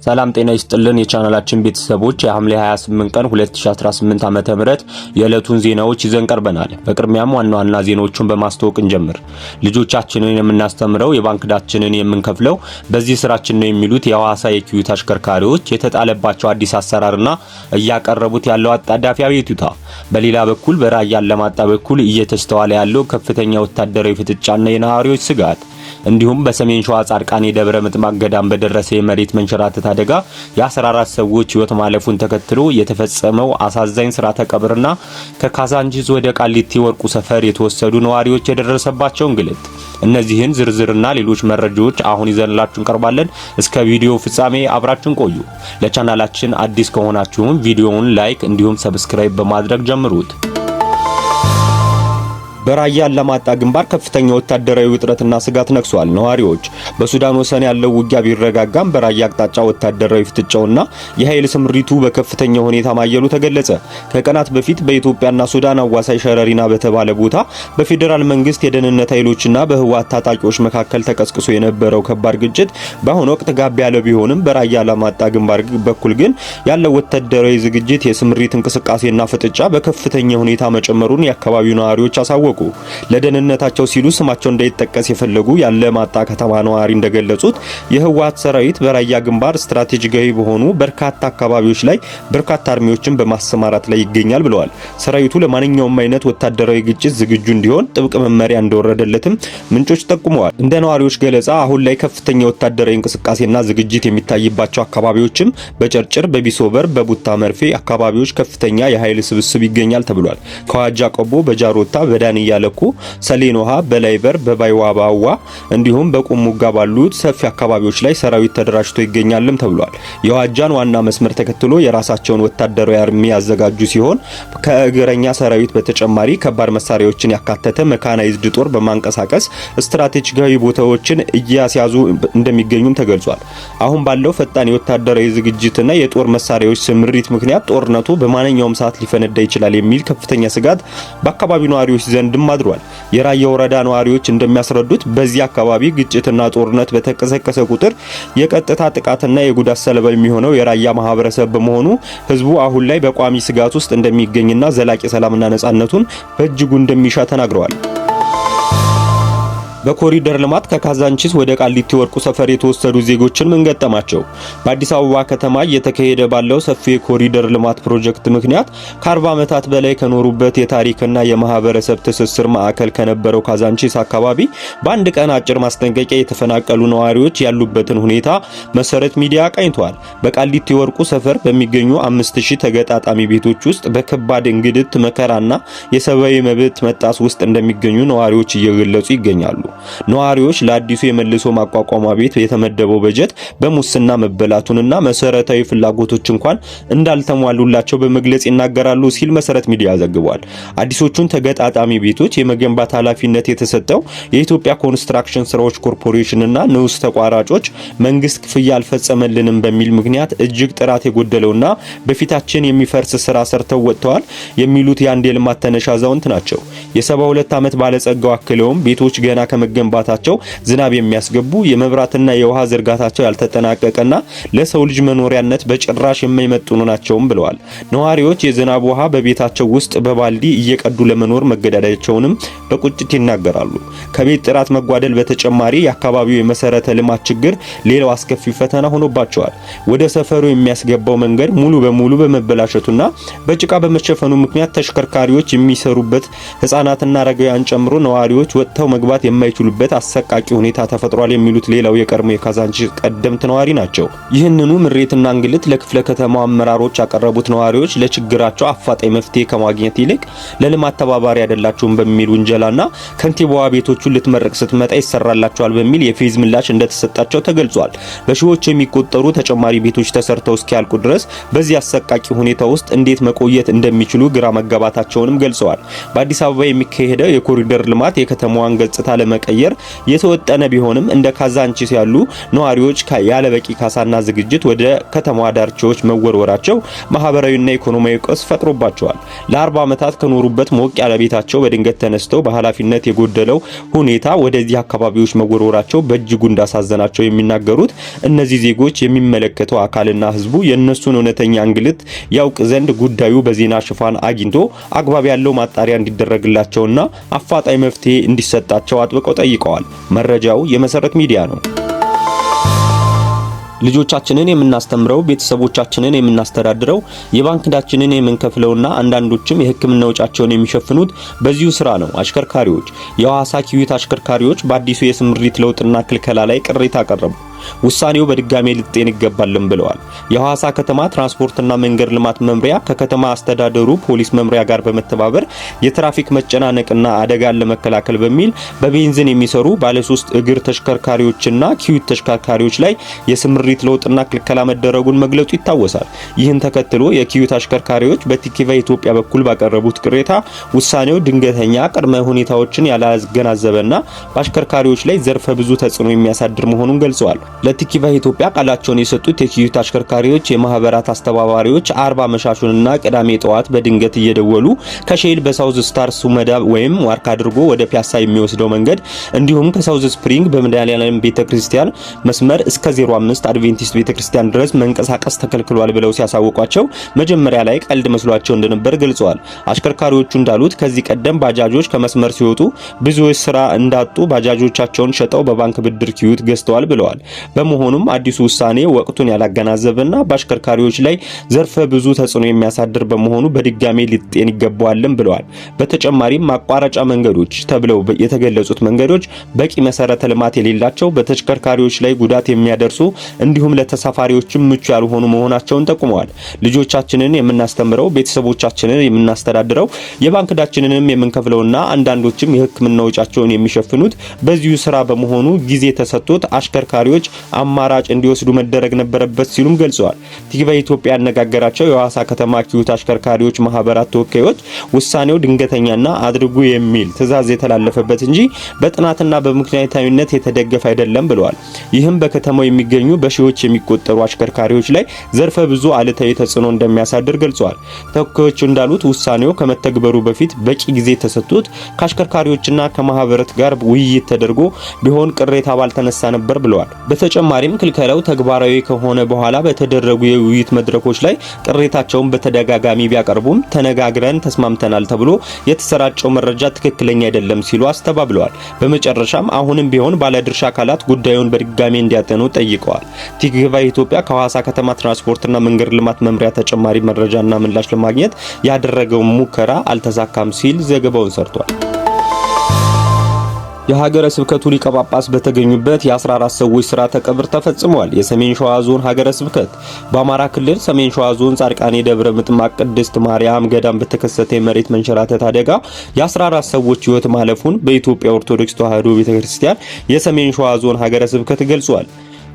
ሰላም ጤና ይስጥልን የቻናላችን ቤተሰቦች የሐምሌ 28 ቀን 2018 ዓመተ ምህረት የዕለቱን ዜናዎች ይዘን ቀርበናል። በቅድሚያም ዋና ዋና ዜናዎችን በማስተዋወቅ እንጀምር። ልጆቻችንን የምናስተምረው የባንክ ዕዳችንን የምንከፍለው በዚህ ስራችን ነው የሚሉት የሐዋሳ የኪዩ አሽከርካሪዎች የተጣለባቸው አዲስ አሰራርና እያቀረቡት ያለው አጣዳፊ አቤቱታ። በሌላ በኩል በራያ አላማጣ በኩል እየተስተዋለ ያለው ከፍተኛ ወታደራዊ ፍጥጫና የነዋሪዎች ስጋት እንዲሁም በሰሜን ሸዋ ጻድቃኔ ደብረ ምጥማቅ ገዳም በደረሰ የመሬት መንሸራተት አደጋ የ14 ሰዎች ህይወት ማለፉን ተከትሎ የተፈጸመው አሳዛኝ ስርዓተ ቀብርና ከካዛንቺስ ወደ ቃሊቲ ወርቁ ሰፈር የተወሰዱ ነዋሪዎች የደረሰባቸው እንግልት። እነዚህን ዝርዝርና ሌሎች መረጃዎች አሁን ይዘንላችሁ እንቀርባለን። እስከ ቪዲዮ ፍጻሜ አብራችሁን ቆዩ። ለቻናላችን አዲስ ከሆናችሁም ቪዲዮውን ላይክ እንዲሁም ሰብስክራይብ በማድረግ ጀምሩት። በራያ አላማጣ ግንባር ከፍተኛ ወታደራዊ ውጥረትና ስጋት ነግሷል። ነዋሪዎች በሱዳን ወሰን ያለው ውጊያ ቢረጋጋም በራያ አቅጣጫ ወታደራዊ ፍጥጫውና የኃይል ስምሪቱ በከፍተኛ ሁኔታ ማየሉ ተገለጸ። ከቀናት በፊት በኢትዮጵያና ሱዳን አዋሳኝ ሸረሪና በተባለ ቦታ በፌዴራል መንግስት የደህንነት ኃይሎችና በህወሓት ታጣቂዎች መካከል ተቀስቅሶ የነበረው ከባድ ግጭት በአሁኑ ወቅት ጋብ ያለ ቢሆንም በራያ አላማጣ ግንባር በኩል ግን ያለው ወታደራዊ ዝግጅት፣ የስምሪት እንቅስቃሴና ፍጥጫ በከፍተኛ ሁኔታ መጨመሩን የአካባቢው ነዋሪዎች አሳወቁ። ለደህንነታቸው ሲሉ ስማቸው እንዳይጠቀስ የፈለጉ የአላማጣ ከተማ ነዋሪ እንደገለጹት የህወሓት ሰራዊት በራያ ግንባር ስትራቴጂካዊ በሆኑ በርካታ አካባቢዎች ላይ በርካታ አርሚዎችን በማሰማራት ላይ ይገኛል ብለዋል። ሰራዊቱ ለማንኛውም አይነት ወታደራዊ ግጭት ዝግጁ እንዲሆን ጥብቅ መመሪያ እንደወረደለትም ምንጮች ጠቁመዋል። እንደ ነዋሪዎች ገለጻ አሁን ላይ ከፍተኛ ወታደራዊ እንቅስቃሴና ዝግጅት የሚታይባቸው አካባቢዎችም በጨርጭር፣ በቢሶበር፣ በቡታ መርፌ አካባቢዎች ከፍተኛ የኃይል ስብስብ ይገኛል ተብሏል። ከዋጃ ቆቦ፣ በጃሮታ፣ በዳኒ ያለኩ፣ ሰሌኖሃ፣ በላይበር፣ በባይዋባዋ እንዲሁም በቁሙጋ ባሉት ሰፊ አካባቢዎች ላይ ሰራዊት ተደራጅቶ ይገኛልም ተብሏል። የዋጃን ዋና መስመር ተከትሎ የራሳቸውን ወታደራዊ አርሚ ያዘጋጁ ሲሆን ከእግረኛ ሰራዊት በተጨማሪ ከባድ መሳሪያዎችን ያካተተ መካናይዝድ ጦር በማንቀሳቀስ ስትራቴጂካዊ ቦታዎችን እያስያዙ እንደሚገኙም ተገልጿል። አሁን ባለው ፈጣን የወታደራዊ ዝግጅትና የጦር መሳሪያዎች ስምሪት ምክንያት ጦርነቱ በማንኛውም ሰዓት ሊፈነዳ ይችላል የሚል ከፍተኛ ስጋት በአካባቢው ነዋሪዎች ዘንድ አድሯል። የራያ ወረዳ ነዋሪዎች እንደሚያስረዱት በዚህ አካባቢ ግጭትና ጦርነት በተቀሰቀሰ ቁጥር የቀጥታ ጥቃትና የጉዳት ሰለባ የሚሆነው የራያ ማህበረሰብ በመሆኑ ህዝቡ አሁን ላይ በቋሚ ስጋት ውስጥ እንደሚገኝና ዘላቂ ሰላምና ነጻነቱን በእጅጉ እንደሚሻ ተናግረዋል። በኮሪደር ልማት ከካዛንቺስ ወደ ቃሊቲ ወርቁ ሰፈር የተወሰዱ ዜጎችን ምን ገጠማቸው? በአዲስ አበባ ከተማ እየተካሄደ ባለው ሰፊ የኮሪደር ልማት ፕሮጀክት ምክንያት ከ40 ዓመታት በላይ ከኖሩበት የታሪክና የማህበረሰብ ትስስር ማዕከል ከነበረው ካዛንቺስ አካባቢ በአንድ ቀን አጭር ማስጠንቀቂያ የተፈናቀሉ ነዋሪዎች ያሉበትን ሁኔታ መሰረት ሚዲያ ቃኝቷል። በቃሊቲ ወርቁ ሰፈር በሚገኙ 5000 ተገጣጣሚ ቤቶች ውስጥ በከባድ እንግልት፣ መከራና የሰብአዊ መብት መጣስ ውስጥ እንደሚገኙ ነዋሪዎች እየገለጹ ይገኛሉ። ነዋሪዎች ለአዲሱ የመልሶ ማቋቋም ቤት የተመደበው በጀት በሙስና መበላቱንና መሰረታዊ ፍላጎቶች እንኳን እንዳልተሟሉላቸው በመግለጽ ይናገራሉ ሲል መሰረት ሚዲያ ዘግቧል። አዲሶቹን ተገጣጣሚ ቤቶች የመገንባት ኃላፊነት የተሰጠው የኢትዮጵያ ኮንስትራክሽን ስራዎች ኮርፖሬሽንና ንዑስ ተቋራጮች መንግስት ክፍያ አልፈጸመልንም በሚል ምክንያት እጅግ ጥራት የጎደለውና በፊታችን የሚፈርስ ስራ ሰርተው ወጥተዋል የሚሉት የአንድ የልማት ተነሽ አዛውንት ናቸው። የ72 ዓመት ባለጸጋው አክለውም ቤቶች ገና ከመገንባታቸው ዝናብ የሚያስገቡ የመብራትና የውሃ ዝርጋታቸው ያልተጠናቀቀና ለሰው ልጅ መኖሪያነት በጭራሽ የማይመጥኑ ናቸውም ብለዋል። ነዋሪዎች የዝናብ ውሃ በቤታቸው ውስጥ በባልዲ እየቀዱ ለመኖር መገደዳቸውንም በቁጭት ይናገራሉ። ከቤት ጥራት መጓደል በተጨማሪ የአካባቢው የመሰረተ ልማት ችግር ሌላው አስከፊ ፈተና ሆኖባቸዋል። ወደ ሰፈሩ የሚያስገባው መንገድ ሙሉ በሙሉ በመበላሸቱና በጭቃ በመሸፈኑ ምክንያት ተሽከርካሪዎች የሚሰሩበት ህፃናትና አረጋውያን ጨምሮ ነዋሪዎች ወጥተው መግባት የማይችሉበት አሰቃቂ ሁኔታ ተፈጥሯል የሚሉት ሌላው የቀድሞ የካዛንቺስ ቀደምት ነዋሪ ናቸው። ይህንኑ ምሬትና እንግልት ለክፍለ ከተማው አመራሮች ያቀረቡት ነዋሪዎች ለችግራቸው አፋጣኝ መፍትሄ ከማግኘት ይልቅ ለልማት ተባባሪ አይደላችሁም በሚል ውንጀላና ከንቲባዋ ቤቶቹን ልትመረቅ ስትመጣ ይሰራላቸዋል በሚል የፌዝ ምላሽ እንደተሰጣቸው ተገልጿል። በሺዎች የሚቆጠሩ ተጨማሪ ቤቶች ተሰርተው እስኪያልቁ ድረስ በዚህ አሰቃቂ ሁኔታ ውስጥ እንዴት መቆየት እንደሚችሉ ግራ መጋባታቸውንም ገልጸዋል። በአዲስ አበባ የሚካሄደው የኮሪደር ልማት የከተማዋን ገጽታ ለመቀየር የተወጠነ ቢሆንም እንደ ካዛንቺስ ያሉ ነዋሪዎች ያለበቂ ካሳና ዝግጅት ወደ ከተማዋ ዳርቻዎች መወርወራቸው ማህበራዊና ኢኮኖሚያዊ ቀውስ ፈጥሮባቸዋል። ለ40 ዓመታት ከኖሩበት ሞቅ ያለ ቤታቸው በድንገት ተነስተው በኃላፊነት የጎደለው ሁኔታ ወደዚህ አካባቢዎች መወርወራቸው በእጅጉ እንዳሳዘናቸው የሚናገሩት እነዚህ ዜጎች የሚመለከተው አካልና ህዝቡ የነሱን እውነተኛ እንግልት ያውቅ ዘንድ ጉዳዩ በዜና ሽፋን አግኝቶ አግባብ ያለው ማጣሪያ እንዲደረግላቸውና አፋጣኝ መፍትሄ እንዲሰጣቸው አጥብቀው ጠይቀዋል። መረጃው የመሰረት ሚዲያ ነው። ልጆቻችንን የምናስተምረው ቤተሰቦቻችንን የምናስተዳድረው የባንክ ዕዳችንን የምንከፍለውና አንዳንዶችም የሕክምና ወጪያቸውን የሚሸፍኑት በዚሁ ስራ ነው። አሽከርካሪዎች የሐዋሳ ኪዩት አሽከርካሪዎች በአዲሱ የስምሪት ለውጥና ክልከላ ላይ ቅሬታ አቀረቡ። ውሳኔው በድጋሜ ሊጤን ይገባልም ብለዋል። የሐዋሳ ከተማ ትራንስፖርትና መንገድ ልማት መምሪያ ከከተማ አስተዳደሩ ፖሊስ መምሪያ ጋር በመተባበር የትራፊክ መጨናነቅና አደጋን ለመከላከል በሚል በቤንዚን የሚሰሩ ባለ 3 እግር ተሽከርካሪዎችና ኪዩት ተሽከርካሪዎች ላይ የስምሪት ለውጥና ክልከላ መደረጉን መግለጹ ይታወሳል። ይህን ተከትሎ የኪዩት አሽከርካሪዎች በቲኪቫ ኢትዮጵያ በኩል ባቀረቡት ቅሬታ ውሳኔው ድንገተኛ ቅድመ ሁኔታዎችን ያላገናዘበና በአሽከርካሪዎች ላይ ዘርፈ ብዙ ተጽዕኖ የሚያሳድር መሆኑን ገልጸዋል። ለቲኪቫ ኢትዮጵያ ቃላቸውን የሰጡት የኪዩት አሽከርካሪዎች የማህበራት አስተባባሪዎች አርብ አመሻሹንና ቅዳሜ ጠዋት በድንገት እየደወሉ ከሼል በሳውዝ ስታር ሱመዳ ወይም ዋርካ አድርጎ ወደ ፒያሳ የሚወስደው መንገድ እንዲሁም ከሳውዝ ስፕሪንግ በመድኃኔዓለም ቤተክርስቲያን መስመር እስከ 05 አድቬንቲስት ቤተክርስቲያን ድረስ መንቀሳቀስ ተከልክሏል ብለው ሲያሳውቋቸው መጀመሪያ ላይ ቀልድ መስሏቸው እንደነበር ገልጸዋል። አሽከርካሪዎቹ እንዳሉት ከዚህ ቀደም ባጃጆች ከመስመር ሲወጡ ብዙዎች ስራ እንዳጡ ባጃጆቻቸውን ሸጠው በባንክ ብድር ኪዩት ገዝተዋል ብለዋል። በመሆኑም አዲሱ ውሳኔ ወቅቱን ያላገናዘበና በአሽከርካሪዎች ላይ ዘርፈ ብዙ ተጽዕኖ የሚያሳድር በመሆኑ በድጋሜ ሊጤን ይገባዋልም ብለዋል። በተጨማሪም ማቋረጫ መንገዶች ተብለው የተገለጹት መንገዶች በቂ መሰረተ ልማት የሌላቸው፣ በተሽከርካሪዎች ላይ ጉዳት የሚያደርሱ እንዲሁም ለተሳፋሪዎችም ምቹ ያልሆኑ መሆናቸውን ጠቁመዋል። ልጆቻችንን የምናስተምረው ቤተሰቦቻችንን የምናስተዳድረው የባንክ ዕዳችንንም የምንከፍለውና አንዳንዶችም የሕክምና ወጪያቸውን የሚሸፍኑት በዚሁ ስራ በመሆኑ ጊዜ ተሰጥቶት አሽከርካሪዎች አማራጭ እንዲወስዱ መደረግ ነበረበት ሲሉም ገልጸዋል። ቲኪቫ ኢትዮጵያ ያነጋገራቸው የሐዋሳ ከተማ ኪዩት አሽከርካሪዎች ማህበራት ተወካዮች ውሳኔው ድንገተኛና አድርጉ የሚል ትዕዛዝ የተላለፈበት እንጂ በጥናትና በምክንያታዊነት የተደገፈ አይደለም ብለዋል። ይህም በከተማው የሚገኙ በሺዎች የሚቆጠሩ አሽከርካሪዎች ላይ ዘርፈ ብዙ አሉታዊ ተጽዕኖ እንደሚያሳድር ገልጸዋል። ተወካዮቹ እንዳሉት ውሳኔው ከመተግበሩ በፊት በቂ ጊዜ ተሰጥቶት ከአሽከርካሪዎችና ከማህበራት ጋር ውይይት ተደርጎ ቢሆን ቅሬታ ባልተነሳ ነበር ብለዋል። በተጨማሪም ክልከላው ተግባራዊ ከሆነ በኋላ በተደረጉ የውይይት መድረኮች ላይ ቅሬታቸውን በተደጋጋሚ ቢያቀርቡም ተነጋግረን ተስማምተናል ተብሎ የተሰራጨው መረጃ ትክክለኛ አይደለም ሲሉ አስተባብለዋል። በመጨረሻም አሁንም ቢሆን ባለድርሻ አካላት ጉዳዩን በድጋሚ እንዲያጠኑ ጠይቀዋል። ቲኪቫ ኢትዮጵያ ከሐዋሳ ከተማ ትራንስፖርትና መንገድ ልማት መምሪያ ተጨማሪ መረጃና ምላሽ ለማግኘት ያደረገው ሙከራ አልተሳካም ሲል ዘገባውን ሰርቷል። የሀገረ ስብከቱ ሊቀ ጳጳስ በተገኙበት የ14 ሰዎች ሥርዓተ ቀብር ተፈጽሟል። የሰሜን ሸዋ ዞን ሀገረ ስብከት በአማራ ክልል ሰሜን ሸዋ ዞን ጻድቃኔ ደብረ ምጥማቅ ቅድስት ማርያም ገዳም በተከሰተ የመሬት መንሸራተት አደጋ የ14 ሰዎች ሕይወት ማለፉን በኢትዮጵያ ኦርቶዶክስ ተዋሕዶ ቤተክርስቲያን የሰሜን ሸዋ ዞን ሀገረ ስብከት ገልጿል።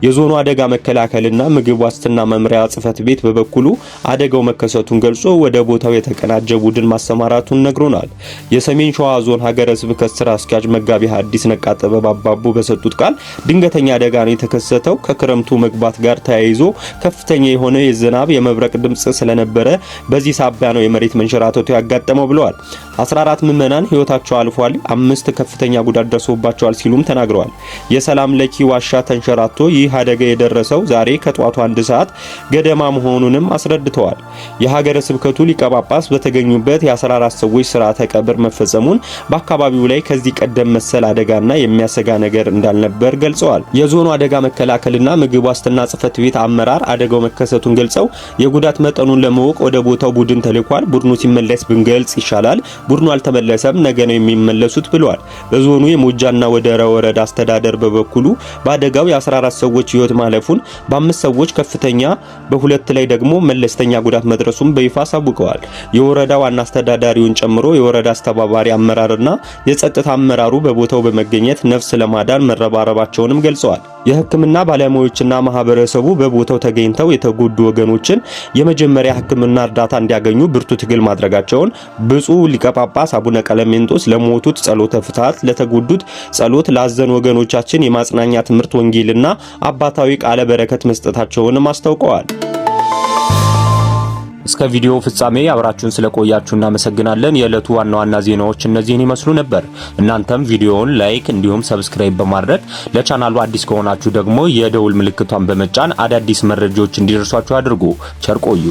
የዞኑ አደጋ መከላከልና ምግብ ዋስትና መምሪያ ጽሕፈት ቤት በበኩሉ አደጋው መከሰቱን ገልጾ ወደ ቦታው የተቀናጀ ቡድን ማሰማራቱን ነግሮናል። የሰሜን ሸዋ ዞን ሀገረ ስብከት ስራ አስኪያጅ መጋቢ ሐዲስ ነቃ ጥበብ አባቡ በሰጡት ቃል ድንገተኛ አደጋ ነው የተከሰተው። ከክረምቱ መግባት ጋር ተያይዞ ከፍተኛ የሆነ የዝናብ የመብረቅ ድምጽ ስለነበረ በዚህ ሳቢያ ነው የመሬት መንሸራተቱ ያጋጠመው ብለዋል። 14 ምዕመናን ሕይወታቸው አልፏል፣ 5 ከፍተኛ ጉዳት ደርሶባቸዋል ሲሉም ተናግረዋል። የሰላም ለኪ ዋሻ ተንሸራቶ ይህ አደጋ የደረሰው ዛሬ ከጧቱ 1 ሰዓት ገደማ መሆኑንም አስረድተዋል። የሀገረ ስብከቱ ሊቀ ጳጳስ በተገኙበት የ14 ሰዎች ሥርዓተ ቀብር መፈጸሙን በአካባቢው ላይ ከዚህ ቀደም መሰል አደጋና የሚያሰጋ ነገር እንዳልነበር ገልጸዋል። የዞኑ አደጋ መከላከልና ምግብ ዋስትና ጽሕፈት ቤት አመራር አደጋው መከሰቱን ገልጸው የጉዳት መጠኑን ለማወቅ ወደ ቦታው ቡድን ተልኳል። ቡድኑ ሲመለስ ብንገልጽ ይሻላል። ቡድኑ አልተመለሰም፣ ነገ ነው የሚመለሱት ብለዋል። በዞኑ የሞጃና ወደራ ወረዳ አስተዳደር በበኩሉ በአደጋው የ14 ሰዎች ሕይወት ማለፉን፣ በ5 ሰዎች ከፍተኛ በ2 ላይ ደግሞ መለስተኛ ጉዳት መድረሱን በይፋ አሳውቀዋል። የወረዳ ዋና አስተዳዳሪውን ጨምሮ የወረዳ አስተባባሪ አመራርና የጸጥታ አመራሩ በቦታው በመገኘት ነፍስ ለማዳን መረባረባቸውንም ገልጸዋል። የሕክምና ባለሙያዎችና ማህበረሰቡ በቦታው ተገኝተው የተጎዱ ወገኖችን የመጀመሪያ ሕክምና እርዳታ እንዲያገኙ ብርቱ ትግል ማድረጋቸውን ብፁዕ ሊቀ ጳጳስ አቡነ ቀለሜንጦስ ለሞቱት ጸሎተ ፍትሐት፣ ለተጎዱት ጸሎት፣ ላዘኑ ወገኖቻችን የማጽናኛ ትምህርት ወንጌልና አባታዊ ቃለ በረከት መስጠታቸውንም አስታውቀዋል። እስከ ቪዲዮ ፍጻሜ አብራችሁን ስለቆያችሁ እናመሰግናለን። የዕለቱ ዋና ዋና ዜናዎች እነዚህን ይመስሉ ነበር። እናንተም ቪዲዮውን ላይክ እንዲሁም ሰብስክራይብ በማድረግ ለቻናሉ አዲስ ከሆናችሁ ደግሞ የደውል ምልክቷን በመጫን አዳዲስ መረጃዎች እንዲደርሷችሁ አድርጉ። ቸር ቆዩ።